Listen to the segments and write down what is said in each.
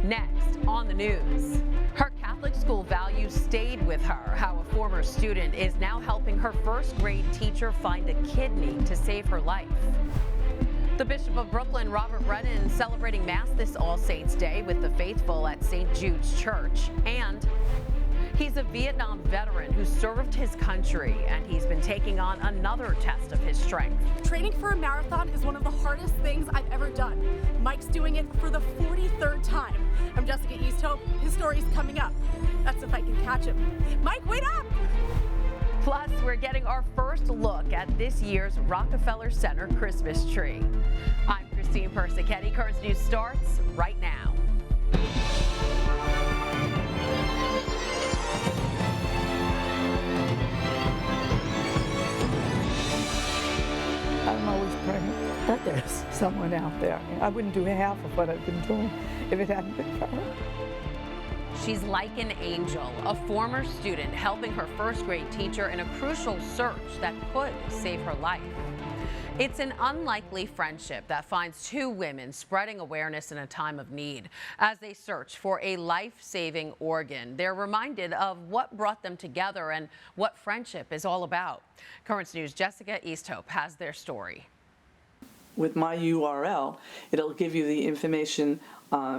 Next on the news, her Catholic school values stayed with her. How a former student is now helping her first grade teacher find a kidney to save her life. The Bishop of Brooklyn, Robert Brennan, celebrating Mass this All Saints Day with the faithful at St. Jude's Church. And he's a Vietnam veteran who served his country, and he's been taking on another test of his strength. Training for a marathon is one of the hardest things I've ever done. Mike's doing it for the 43rd time. I'm Jessica Easthope. His story's coming up. That's if I can catch him. Mike, wait up! Plus, we're getting our first look at this year's Rockefeller Center Christmas tree. I'm Christine Persichetti. Currents News starts right now. I'm always praying that there's someone out there. I wouldn't do half of what I've been doing if it hadn't been for her. She's like an angel, a former student helping her first grade teacher in a crucial search that could save her life. It's an unlikely friendship that finds two women spreading awareness in a time of need. As they search for a life-saving organ, they're reminded of what brought them together and what friendship is all about. Currents News' Jessica Easthope has their story. With my URL, it'll give you the information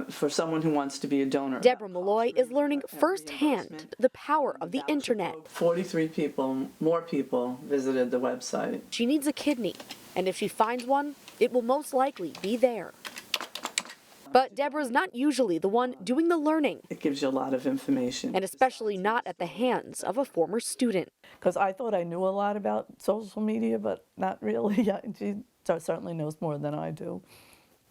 for someone who wants to be a donor. Deborah Malloy is learning firsthand the power of the internet. 43 people, more people, visited the website. She needs a kidney, and if she finds one, it will most likely be there. But Deborah's not usually the one doing the learning. It gives you a lot of information. And especially not at the hands of a former student. Because I thought I knew a lot about social media, but not really. She certainly knows more than I do,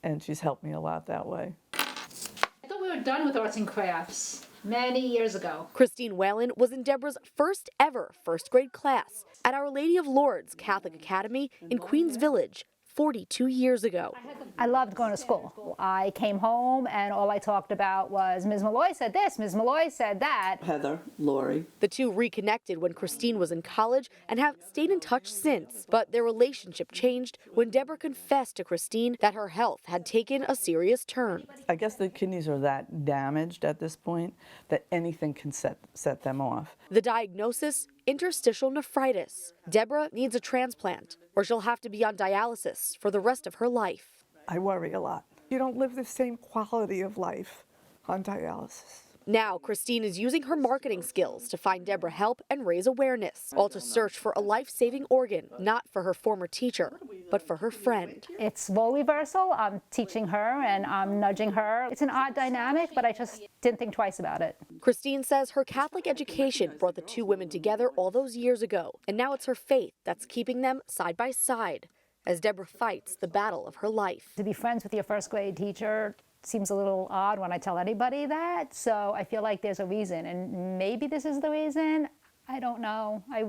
and she's helped me a lot that way. I thought we were done with arts and crafts many years ago. Christine Whalen was in Deborah's first ever first grade class at Our Lady of Lourdes Catholic Academy in Queens Village 42 years ago. I loved going to school. I came home and all I talked about was Ms. Malloy said this, Ms. Malloy said that. Heather, Lori. The two reconnected when Christine was in college and have stayed in touch since. But their relationship changed when Deborah confessed to Christine that her health had taken a serious turn. I guess the kidneys are that damaged at this point that anything can set them off. The diagnosis, interstitial nephritis. Deborah needs a transplant, or she'll have to be on dialysis for the rest of her life. I worry a lot. You don't live the same quality of life on dialysis. Now, Christine is using her marketing skills to find Deborah help and raise awareness, all to search for a life-saving organ, not for her former teacher, but for her friend. It's role reversal. I'm teaching her and I'm nudging her. It's an odd dynamic, but I just didn't think twice about it. Christine says her Catholic education brought the two women together all those years ago, and now it's her faith that's keeping them side by side as Deborah fights the battle of her life. To be friends with your first grade teacher seems a little odd when I tell anybody that, so I feel like there's a reason, and maybe this is the reason. I don't know. I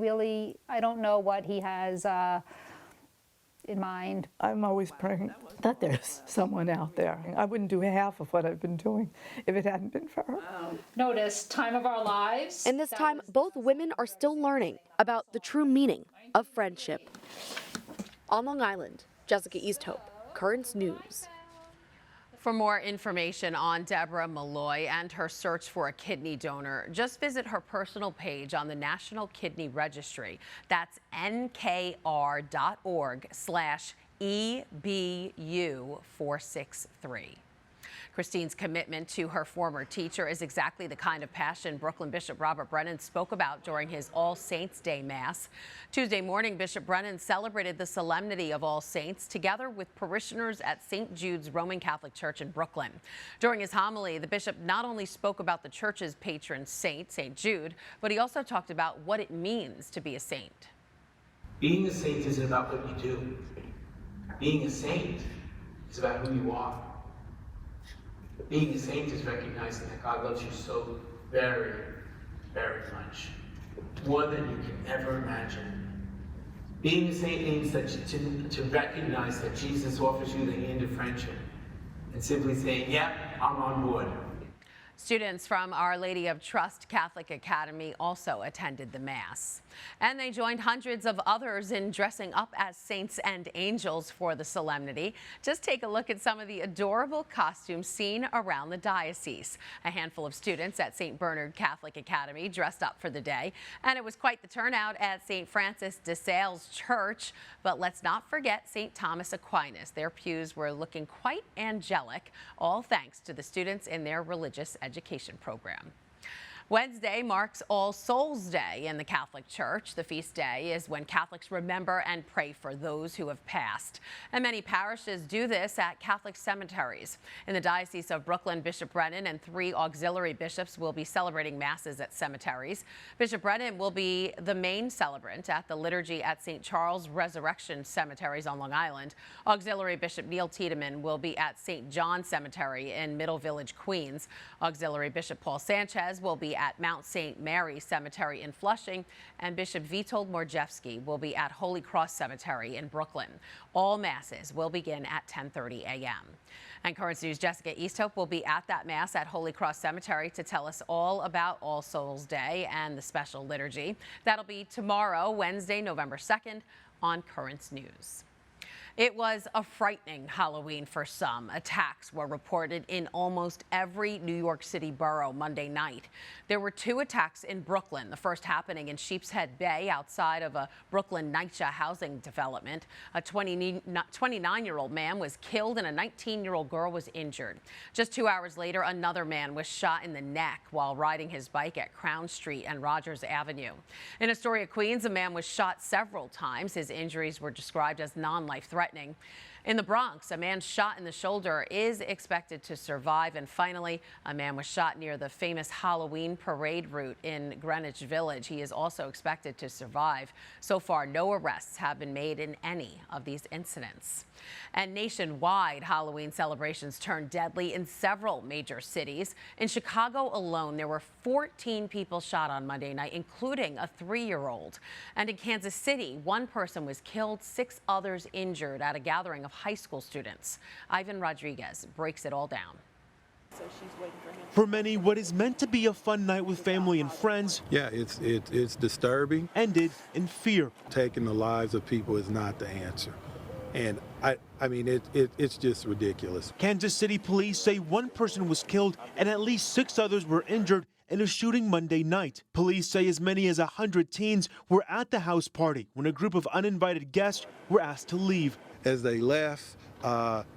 don't know what he has in mind. I'm always praying that there's someone out there. I wouldn't do half of what I've been doing if it hadn't been for her. Notice, time of our lives. And this time, both women are still learning about the true meaning of friendship. On Long Island, Jessica Easthope, Currents News. For more information on Deborah Malloy and her search for a kidney donor, just visit her personal page on the National Kidney Registry. That's nkr.org/EBU463. Christine's commitment to her former teacher is exactly the kind of passion Brooklyn Bishop Robert Brennan spoke about during his All Saints Day Mass. Tuesday morning, Bishop Brennan celebrated the solemnity of All Saints together with parishioners at St. Jude's Roman Catholic Church in Brooklyn. During his homily, the bishop not only spoke about the church's patron saint, St. Jude, but he also talked about what it means to be a saint. Being a saint isn't about what you do. Being a saint is about who you are. Being a saint is recognizing that God loves you so very, very much, more than you can ever imagine. Being a saint means that to recognize that Jesus offers you the hand of friendship and simply saying, yeah, I'm on board. Students from Our Lady of Trust Catholic Academy also attended the Mass. And they joined hundreds of others in dressing up as saints and angels for the solemnity. Just take a look at some of the adorable costumes seen around the diocese. A handful of students at St. Bernard Catholic Academy dressed up for the day, and it was quite the turnout at St. Francis de Sales Church. But let's not forget St. Thomas Aquinas. Their pews were looking quite angelic, all thanks to the students in their religious education program. Wednesday marks All Souls Day in the Catholic Church. The feast day is when Catholics remember and pray for those who have passed. And many parishes do this at Catholic cemeteries. In the Diocese of Brooklyn, Bishop Brennan and 3 auxiliary bishops will be celebrating masses at cemeteries. Bishop Brennan will be the main celebrant at the liturgy at St. Charles Resurrection Cemeteries on Long Island. Auxiliary Bishop Neil Tiedemann will be at St. John Cemetery in Middle Village, Queens. Auxiliary Bishop Paul Sanchez will be at Mount St. Mary Cemetery in Flushing, and Bishop Witold Morjewski will be at Holy Cross Cemetery in Brooklyn. All masses will begin at 10:30 a.m. And Currents News' Jessica Easthope will be at that Mass at Holy Cross Cemetery to tell us all about All Souls Day and the special liturgy. That'll be tomorrow, Wednesday, November 2nd, on Currents News. It was a frightening Halloween for some. Attacks were reported in almost every New York City borough Monday night. There were 2 attacks in Brooklyn, the first happening in Sheepshead Bay outside of a Brooklyn NYCHA housing development. A 29-year-old man was killed and a 19-year-old girl was injured. Just 2 hours later, another man was shot in the neck while riding his bike at Crown Street and Rogers Avenue. In Astoria, Queens, a man was shot several times. His injuries were described as non-life-threatening. In the Bronx, a man shot in the shoulder is expected to survive. And finally, a man was shot near the famous Halloween parade route in Greenwich Village. He is also expected to survive. So far, no arrests have been made in any of these incidents. And nationwide, Halloween celebrations turned deadly in several major cities. In Chicago alone, there were 14 people shot on Monday night, including a 3-year-old. And in Kansas City, 1 person was killed, 6 others injured at a gathering of high school students. Ivan Rodriguez breaks it all down. For many, what is meant to be a fun night with family and friends, yeah, it's disturbing. Ended in fear. Taking the lives of people is not the answer. And I mean, it's just ridiculous. Kansas City police say 1 person was killed and at least 6 others were injured in a shooting Monday night. Police say as many as 100 teens were at the house party when a group of uninvited guests were asked to leave. As they left,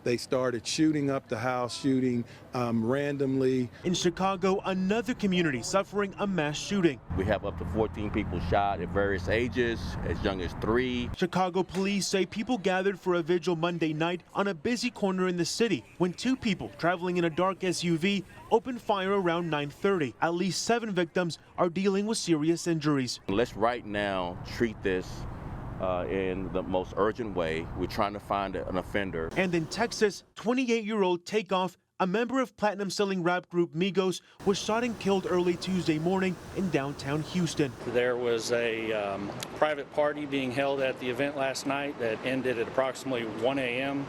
they started shooting up the house, shooting randomly. In Chicago, another community suffering a mass shooting. We have up to 14 people shot at various ages, as young as 3. Chicago police say people gathered for a vigil Monday night on a busy corner in the city when 2 people traveling in a dark SUV opened fire around 9:30. At least 7 victims are dealing with serious injuries. Let's right now treat this in the most urgent way. We're trying to find an offender. And in Texas, 28-year-old Takeoff, a member of platinum-selling rap group Migos, was shot and killed early Tuesday morning in downtown Houston. There was a private party being held at the event last night that ended at approximately 1 a.m.,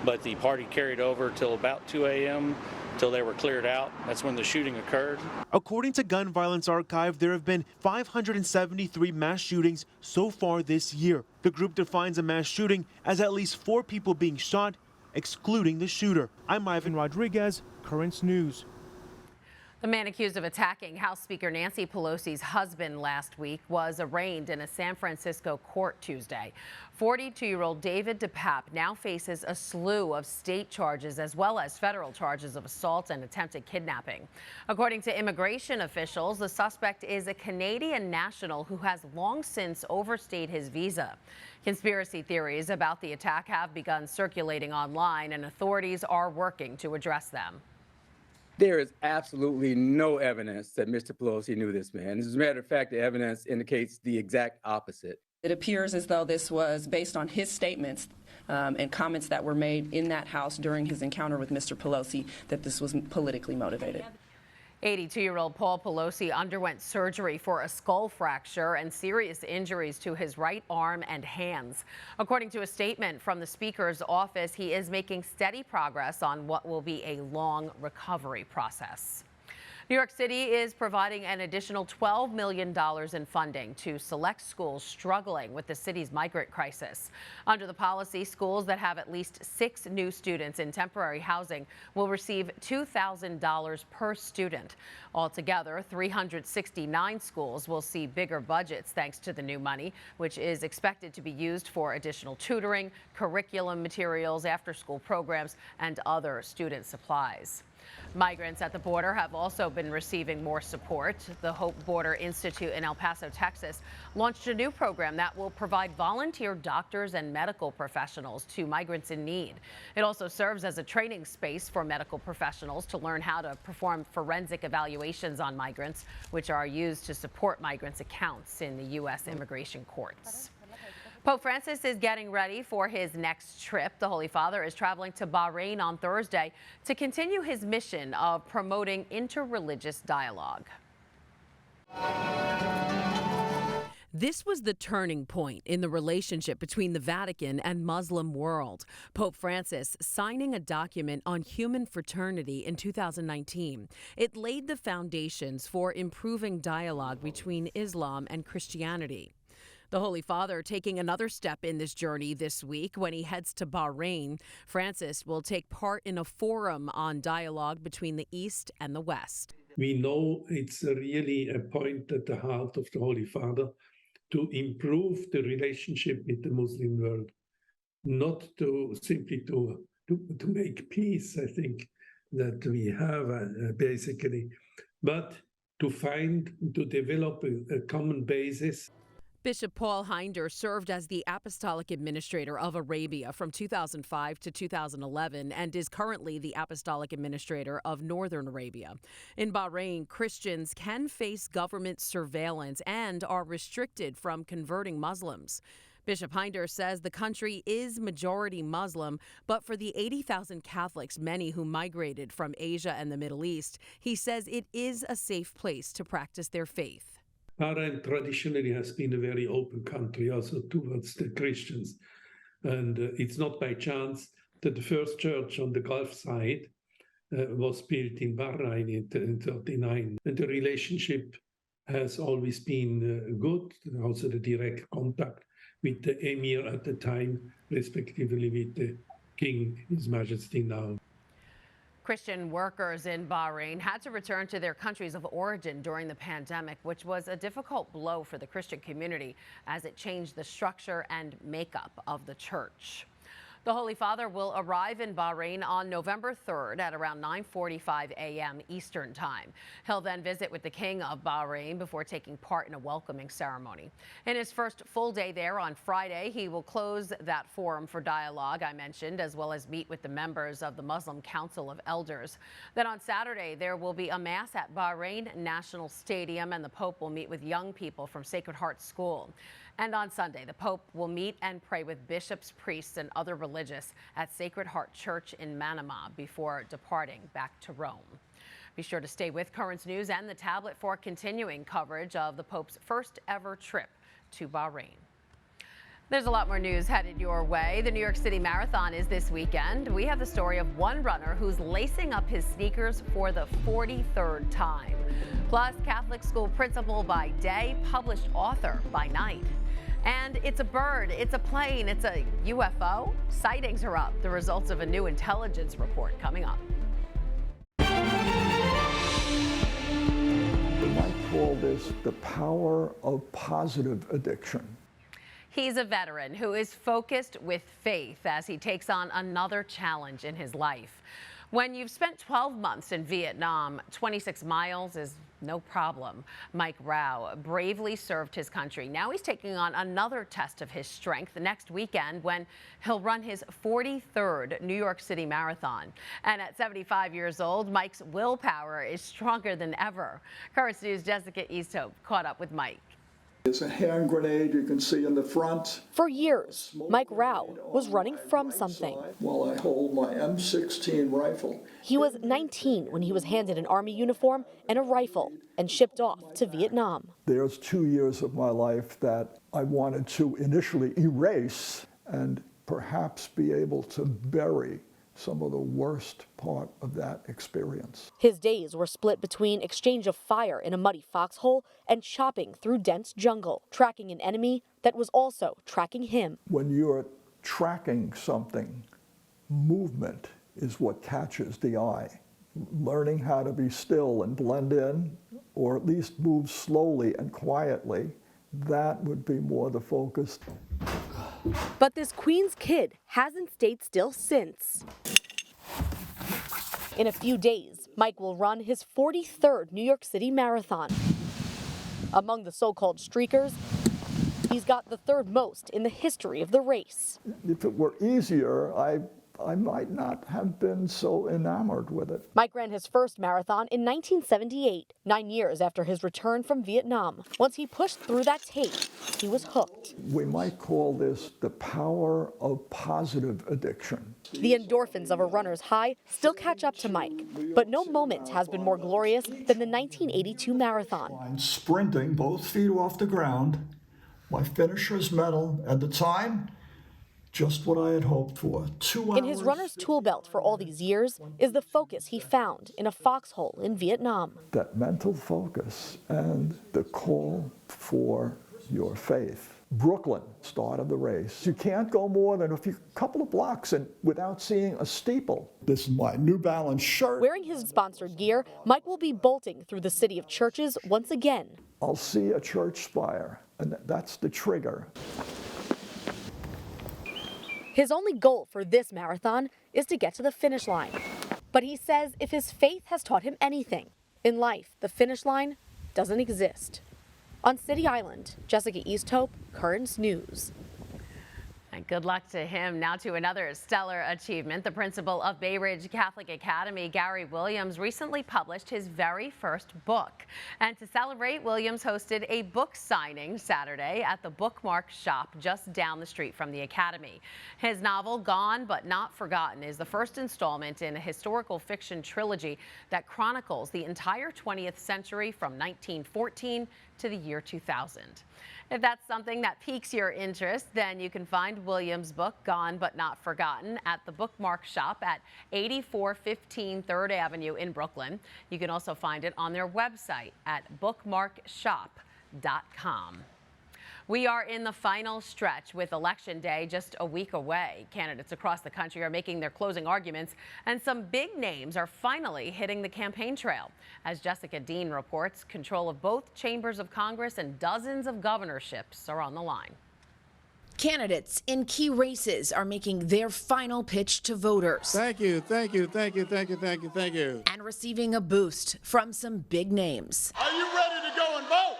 but the party carried over till about 2 a.m. till they were cleared out. That's when the shooting occurred. According to Gun Violence Archive, there have been 573 mass shootings so far this year. The group defines a mass shooting as at least 4 people being shot, excluding the shooter. I'm Ivan Rodriguez, Currents News. The man accused of attacking House Speaker Nancy Pelosi's husband last week was arraigned in a San Francisco court Tuesday. 42-year-old David DePape now faces a slew of state charges as well as federal charges of assault and attempted kidnapping. According to immigration officials, the suspect is a Canadian national who has long since overstayed his visa. Conspiracy theories about the attack have begun circulating online, and authorities are working to address them. There is absolutely no evidence that Mr. Pelosi knew this man. As a matter of fact, the evidence indicates the exact opposite. It appears as though this was based on his statements and comments that were made in that house during his encounter with Mr. Pelosi, that this was politically motivated. 82-year-old Paul Pelosi underwent surgery for a skull fracture and serious injuries to his right arm and hands. According to a statement from the Speaker's office, he is making steady progress on what will be a long recovery process. New York City is providing an additional $12 million in funding to select schools struggling with the city's migrant crisis. Under the policy, schools that have at least 6 new students in temporary housing will receive $2,000 per student. Altogether, 369 schools will see bigger budgets thanks to the new money, which is expected to be used for additional tutoring, curriculum materials, after-school programs, and other student supplies. Migrants at the border have also been receiving more support. The Hope Border Institute in El Paso, Texas, launched a new program that will provide volunteer doctors and medical professionals to migrants in need. It also serves as a training space for medical professionals to learn how to perform forensic evaluations on migrants, which are used to support migrants' accounts in the U.S. immigration courts. Pope Francis is getting ready for his next trip. The Holy Father is traveling to Bahrain on Thursday to continue his mission of promoting interreligious dialogue. This was the turning point in the relationship between the Vatican and Muslim world. Pope Francis signing a document on human fraternity in 2019. It laid the foundations for improving dialogue between Islam and Christianity. The Holy Father taking another step in this journey this week when he heads to Bahrain. Francis will take part in a forum on dialogue between the East and the West. We know it's really a point at the heart of the Holy Father to improve the relationship with the Muslim world, not to simply to make peace, I think, that we have basically, but to develop a common basis. Bishop Paul Hinder served as the Apostolic Administrator of Arabia from 2005 to 2011 and is currently the Apostolic Administrator of Northern Arabia. In Bahrain, Christians can face government surveillance and are restricted from converting Muslims. Bishop Hinder says the country is majority Muslim, but for the 80,000 Catholics, many who migrated from Asia and the Middle East, he says it is a safe place to practice their faith. Bahrain traditionally has been a very open country also towards the Christians. And it's not by chance that the first church on the Gulf side was built in Bahrain in 1939. And the relationship has always been good, also the direct contact with the emir at the time, respectively with the king, His Majesty now. Christian workers in Bahrain had to return to their countries of origin during the pandemic, which was a difficult blow for the Christian community as it changed the structure and makeup of the church. The Holy Father will arrive in Bahrain on November 3rd at around 9:45 a.m. Eastern Time. He'll then visit with the King of Bahrain before taking part in a welcoming ceremony. In his first full day there on Friday, he will close that forum for dialogue I mentioned, as well as meet with the members of the Muslim Council of Elders. Then on Saturday, there will be a mass at Bahrain National Stadium, and the Pope will meet with young people from Sacred Heart School. And on Sunday, the Pope will meet and pray with bishops, priests, and other religious at Sacred Heart Church in Manama before departing back to Rome. Be sure to stay with Currents News and the tablet for continuing coverage of the Pope's first ever trip to Bahrain. There's a lot more news headed your way. The New York City Marathon is this weekend. We have the story of one runner who's lacing up his sneakers for the 43rd time. Plus, Catholic school principal by day, published author by night. And it's a bird, it's a plane, it's a UFO. Sightings are up. The results of a new intelligence report coming up. You might call this the power of positive addiction. He's a veteran who is focused with faith as he takes on another challenge in his life. When you've spent 12 months in Vietnam, 26 miles is no problem. Mike Rao bravely served his country. Now he's taking on another test of his strength next weekend when he'll run his 43rd New York City Marathon. And at 75 years old, Mike's willpower is stronger than ever. Currents News' Jessica Easthope caught up with Mike. It's a hand grenade you can see in the front. For years, Mike Rao was running from something. While I hold my M16 rifle. He was 19 when he was handed an Army uniform and a rifle and shipped off to Vietnam. There's 2 years of my life that I wanted to initially erase and perhaps be able to bury some of the worst part of that experience. His days were split between exchange of fire in a muddy foxhole and chopping through dense jungle, tracking an enemy that was also tracking him. When you're tracking something, movement is what catches the eye. Learning how to be still and blend in, or at least move slowly and quietly, that would be more the focus. But this Queen's kid hasn't stayed still since. In a few days, Mike will run his 43rd New York City Marathon. Among the so-called streakers, he's got the third most in the history of the race. If it were easier, I might not have been so enamored with it. Mike ran his first marathon in 1978, 9 years after his return from Vietnam. Once he pushed through that tape, he was hooked. We might call this the power of positive addiction. The endorphins of a runner's high still catch up to Mike, but no moment has been more glorious than the 1982 marathon. I'm sprinting, both feet off the ground. My finisher's medal at the time, just what I had hoped for. 2 hours. In his runner's tool belt for all these years is the focus he found in a foxhole in Vietnam. That mental focus and the call for your faith. Brooklyn started the race. You can't go more than a couple of blocks without seeing a steeple. This is my New Balance shirt. Wearing his sponsored gear, Mike will be bolting through the city of churches once again. I'll see a church spire, and that's the trigger. His only goal for this marathon is to get to the finish line. But he says if his faith has taught him anything, in life, the finish line doesn't exist. On City Island, Jessica Easthope, Currents News. And good luck to him. Now to another stellar achievement. The principal of Bay Ridge Catholic Academy, Gary Williams, recently published his very first book. And to celebrate, Williams hosted a book signing Saturday at the Bookmark Shop just down the street from the Academy. His novel, Gone But Not Forgotten, is the first installment in a historical fiction trilogy that chronicles the entire 20th century from 1914 to the year 2000. If that's something that piques your interest, then you can find Williams' book, Gone But Not Forgotten, at the Bookmark Shop at 8415 3rd Avenue in Brooklyn. You can also find it on their website at bookmarkshop.com. We are in the final stretch with Election Day just a week away. Candidates across the country are making their closing arguments, and some big names are finally hitting the campaign trail. As Jessica Dean reports, control of both chambers of Congress and dozens of governorships are on the line. Candidates in key races are making their final pitch to voters. Thank you, thank you, thank you, thank you, thank you, thank you. And receiving a boost from some big names. Are you ready to go and vote?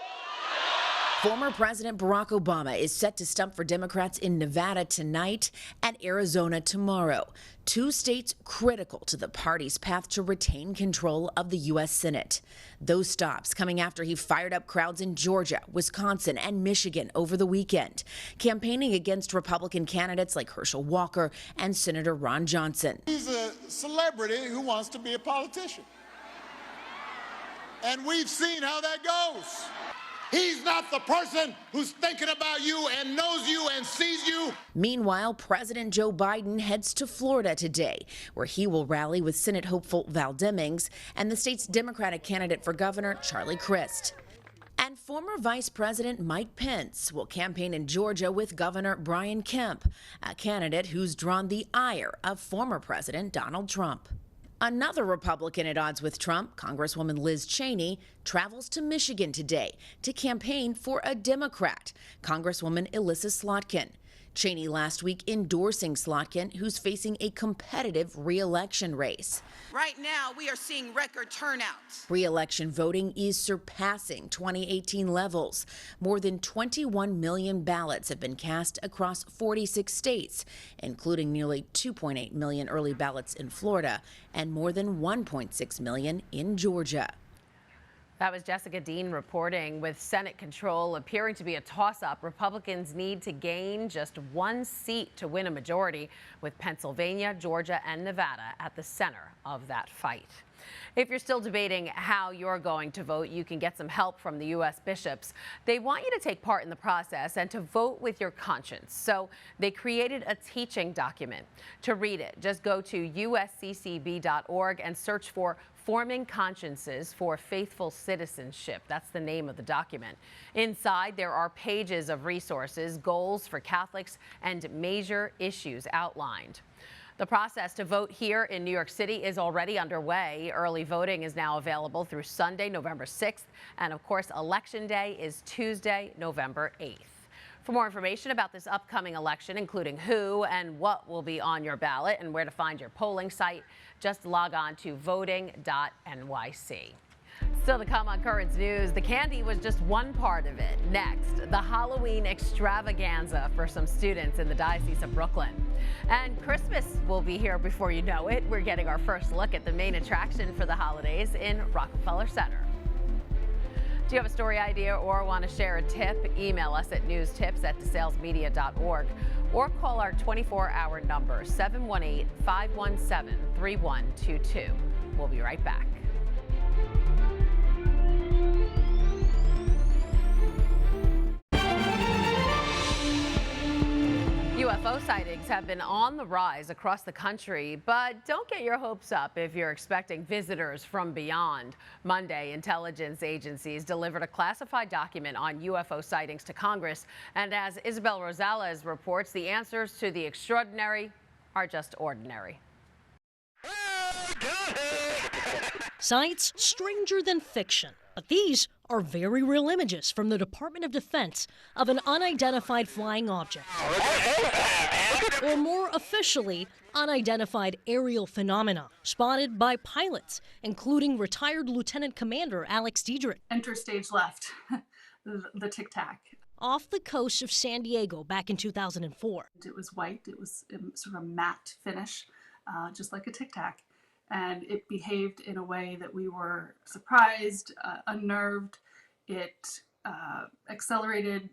Former President Barack Obama is set to stump for Democrats in Nevada tonight and Arizona tomorrow, 2 states critical to the party's path to retain control of the U.S. Senate. Those stops coming after he fired up crowds in Georgia, Wisconsin, and Michigan over the weekend, campaigning against Republican candidates like Herschel Walker and Senator Ron Johnson. He's a celebrity who wants to be a politician. And we've seen how that goes. He's not the person who's thinking about you and knows you and sees you. Meanwhile, President Joe Biden heads to Florida today, where he will rally with Senate hopeful Val Demings and the state's Democratic candidate for governor, Charlie Crist. And former Vice President Mike Pence will campaign in Georgia with Governor Brian Kemp, a candidate who's drawn the ire of former President Donald Trump. Another Republican at odds with Trump, Congresswoman Liz Cheney, travels to Michigan today to campaign for a Democrat, Congresswoman Elissa Slotkin. Cheney last week endorsing Slotkin, who's facing a competitive re-election race. Right now, we are seeing record turnouts. Re-election voting is surpassing 2018 levels. More than 21 million ballots have been cast across 46 states, including nearly 2.8 million early ballots in Florida and more than 1.6 million in Georgia. That was Jessica Dean reporting. With Senate control appearing to be a toss-up, Republicans need to gain just 1 seat to win a majority, with Pennsylvania, Georgia, and Nevada at the center of that fight. If you're still debating how you're going to vote, you can get some help from the U.S. bishops. They want you to take part in the process and to vote with your conscience. So they created a teaching document. To read it, just go to usccb.org and search for Forming Consciences for Faithful Citizenship. That's the name of the document. Inside, there are pages of resources, goals for Catholics, and major issues outlined. The process to vote here in New York City is already underway. Early voting is now available through Sunday, November 6th. And of course, Election Day is Tuesday, November 8th. For more information about this upcoming election, including who and what will be on your ballot and where to find your polling site, just log on to voting.nyc. Still to come on Currents News, the candy was just one part of it. Next, the Halloween extravaganza for some students in the Diocese of Brooklyn. And Christmas will be here before you know it. We're getting our first look at the main attraction for the holidays in Rockefeller Center. Do you have a story idea or want to share a tip? Email us at newstips@desalesmedia.org or call our 24-hour number, 718-517-3122. We'll be right back. UFO sightings have been on the rise across the country, but don't get your hopes up if you're expecting visitors from beyond. Monday, intelligence agencies delivered a classified document on UFO sightings to Congress, and as Isabel Rosales reports, the answers to the extraordinary are just ordinary. Sights stranger than fiction, but these are very real images from the Department of Defense of an unidentified flying object. Or more officially, unidentified aerial phenomena spotted by pilots, including retired Lieutenant Commander Alex Diedrich. Enter stage left, the tic-tac. Off the coast of San Diego back in 2004. It was white, it was sort of a matte finish, just like a tic-tac. And it behaved in a way that we were surprised, unnerved. It accelerated,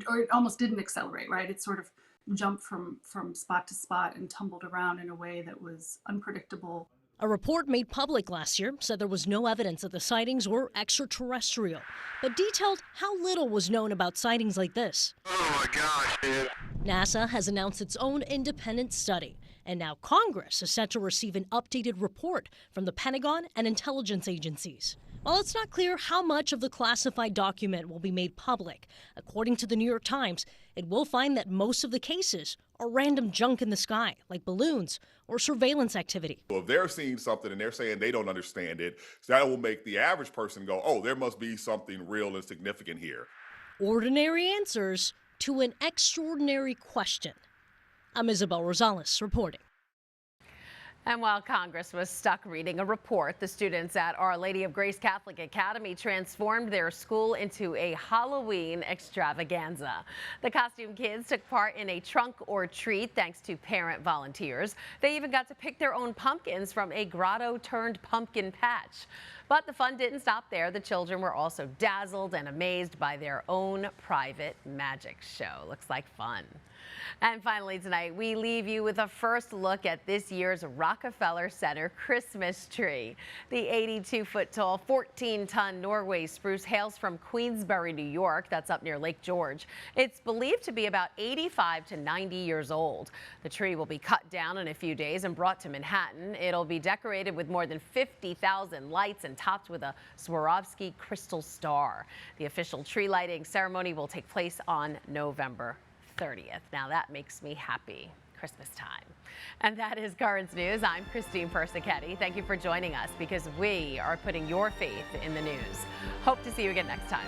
or it almost didn't accelerate, right? It sort of jumped from spot to spot and tumbled around in a way that was unpredictable. A report made public last year said there was no evidence that the sightings were extraterrestrial, but detailed how little was known about sightings like this. Oh my gosh, dude. NASA has announced its own independent study, and now Congress is set to receive an updated report from the Pentagon and intelligence agencies. While it's not clear how much of the classified document will be made public, according to the New York Times, it will find that most of the cases are random junk in the sky, like balloons or surveillance activity. If they're seeing something and they're saying they don't understand it, that will make the average person go, oh, there must be something real and significant here. Ordinary answers to an extraordinary question. I'm Isabel Rosales reporting. And while Congress was stuck reading a report, the students at Our Lady of Grace Catholic Academy transformed their school into a Halloween extravaganza. The costume kids took part in a trunk or treat thanks to parent volunteers. They even got to pick their own pumpkins from a grotto-turned-pumpkin patch. But the fun didn't stop there. The children were also dazzled and amazed by their own private magic show. Looks like fun. And finally tonight, we leave you with a first look at this year's Rockefeller Center Christmas tree. The 82-foot-tall, 14-ton Norway spruce hails from Queensbury, New York. That's up near Lake George. It's believed to be about 85 to 90 years old. The tree will be cut down in a few days and brought to Manhattan. It'll be decorated with more than 50,000 lights and topped with a Swarovski crystal star. The official tree lighting ceremony will take place on November 30th. Now that makes me happy. Christmas time. And that is Currents News. I'm Christine Persichetti. Thank you for joining us because we are putting your faith in the news. Hope to see you again next time.